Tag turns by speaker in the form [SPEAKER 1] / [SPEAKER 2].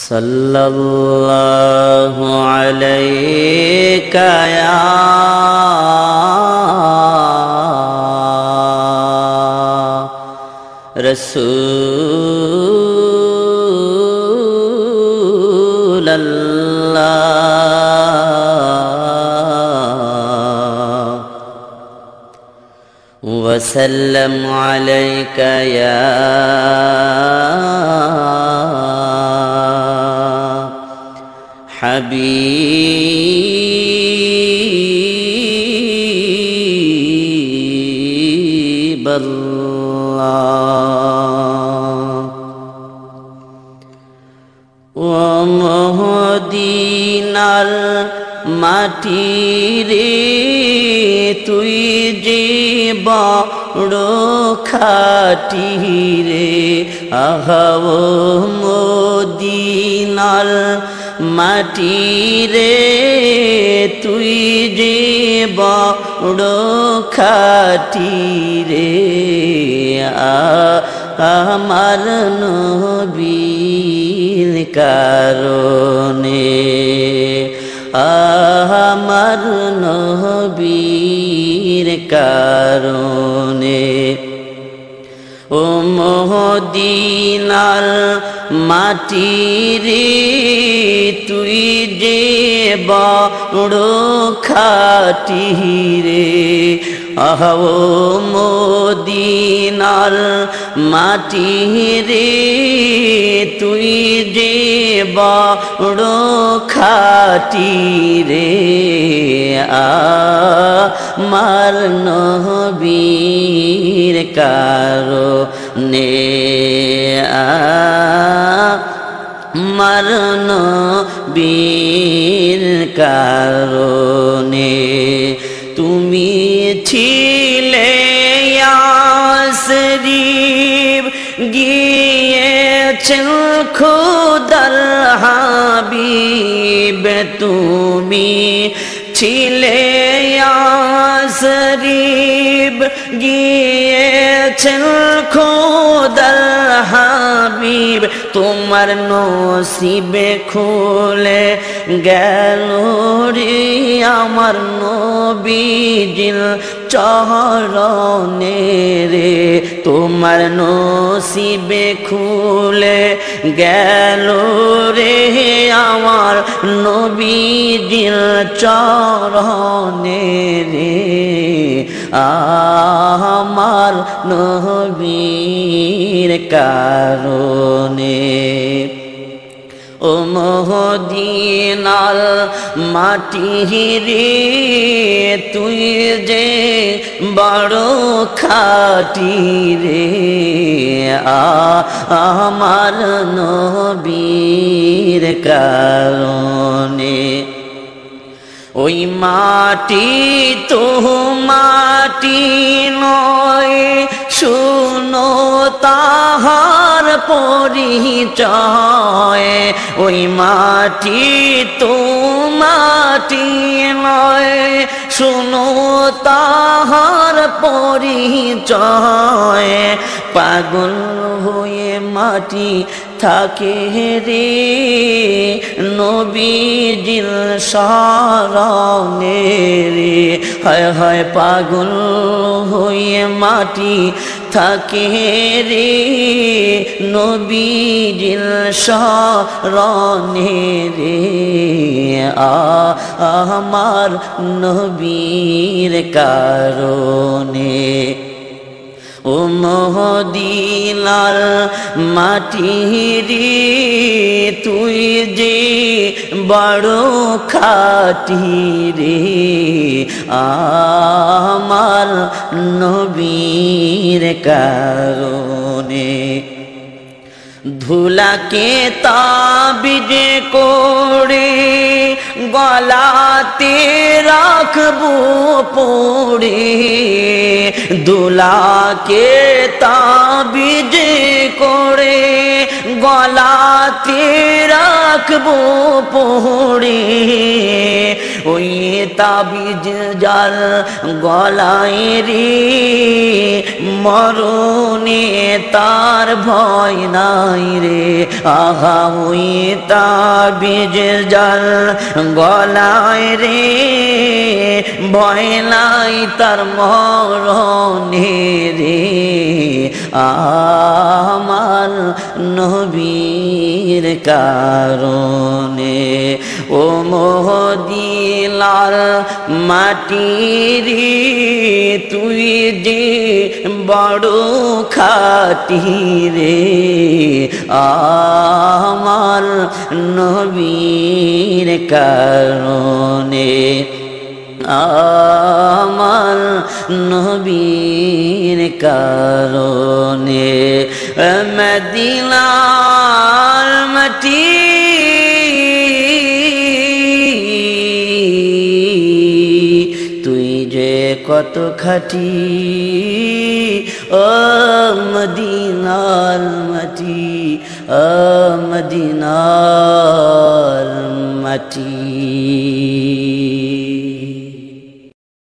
[SPEAKER 1] सल्लल्लाहु अलैका या रसूल अल्लाह वसल्लम अलैका या हबीब अल्लाह। ओ मदीनार माटी रे तुई जे बड़ खाटी रे, आहा ओ मदीनार माटी रे तुई जे बड़ खाटी रे, আমার নবীর কারণে, আমার নবীর কারণে। ও মদিনার মাটি রে তুই যে বড় খাটি রে, আহা ও মদিনার মাটি রে তুই যে বড় খাটি রে, আমার নবীর কারণে, আমার নবীর কারণে। তুমি ছিলে ইয়াসরিব গিয়েছেন খুদার হাবিব, তুমি ছিলে ইয়াসরিব গিয়েছেন খুদার হাবিব, তোমার নসিবে খুলে গেল রে আমার নবীজির চরণে রে, তোমার নসিবে খুলে গেল রে আমার নবীজির চরণে রে, আমার নবীর কারণে। ও মদিনার মাটি রে তুই যে বড় খাটি রে, আমার নবীর কারণে। ওই মাটি তো মাটি নয়, শুনো তাহার পরিচয়, ওই মাটি তো মাটি নয়, শুনো তাহার পরিচয়, পাগল হয়ে মাটি থাকে রে নবীজির শরণে রে, হায় হায় পাগল হয়ে মাটি থাকে রে নবীজির শরণে রে, আমার নবীর কারণে। ও মদিনার মাটি রে তুই যে বড় খাটি রে, আমার নবীর কারণে। ধুলাকে তাবিজ করে গলাতে রাখবো পড়ে, দুলাকে তাবিজ করে গলাতে রাখবো পড়ে ওই তাবিজ যার গলায় রে মরণে তার ভয় নাই রে আহা ওই তাবিজ যার গলায় রে ভয় নাই তার মরণে রে আমার নবীর কারণে ও মদিনার মাটি রে তুই যে বড় খাটি রে আমার নবীর কারণে আমার নবীর কারণে মদিনার মাটি তুই যে কত খাটি ও মদিনার মাটি ও মদিনার মাটি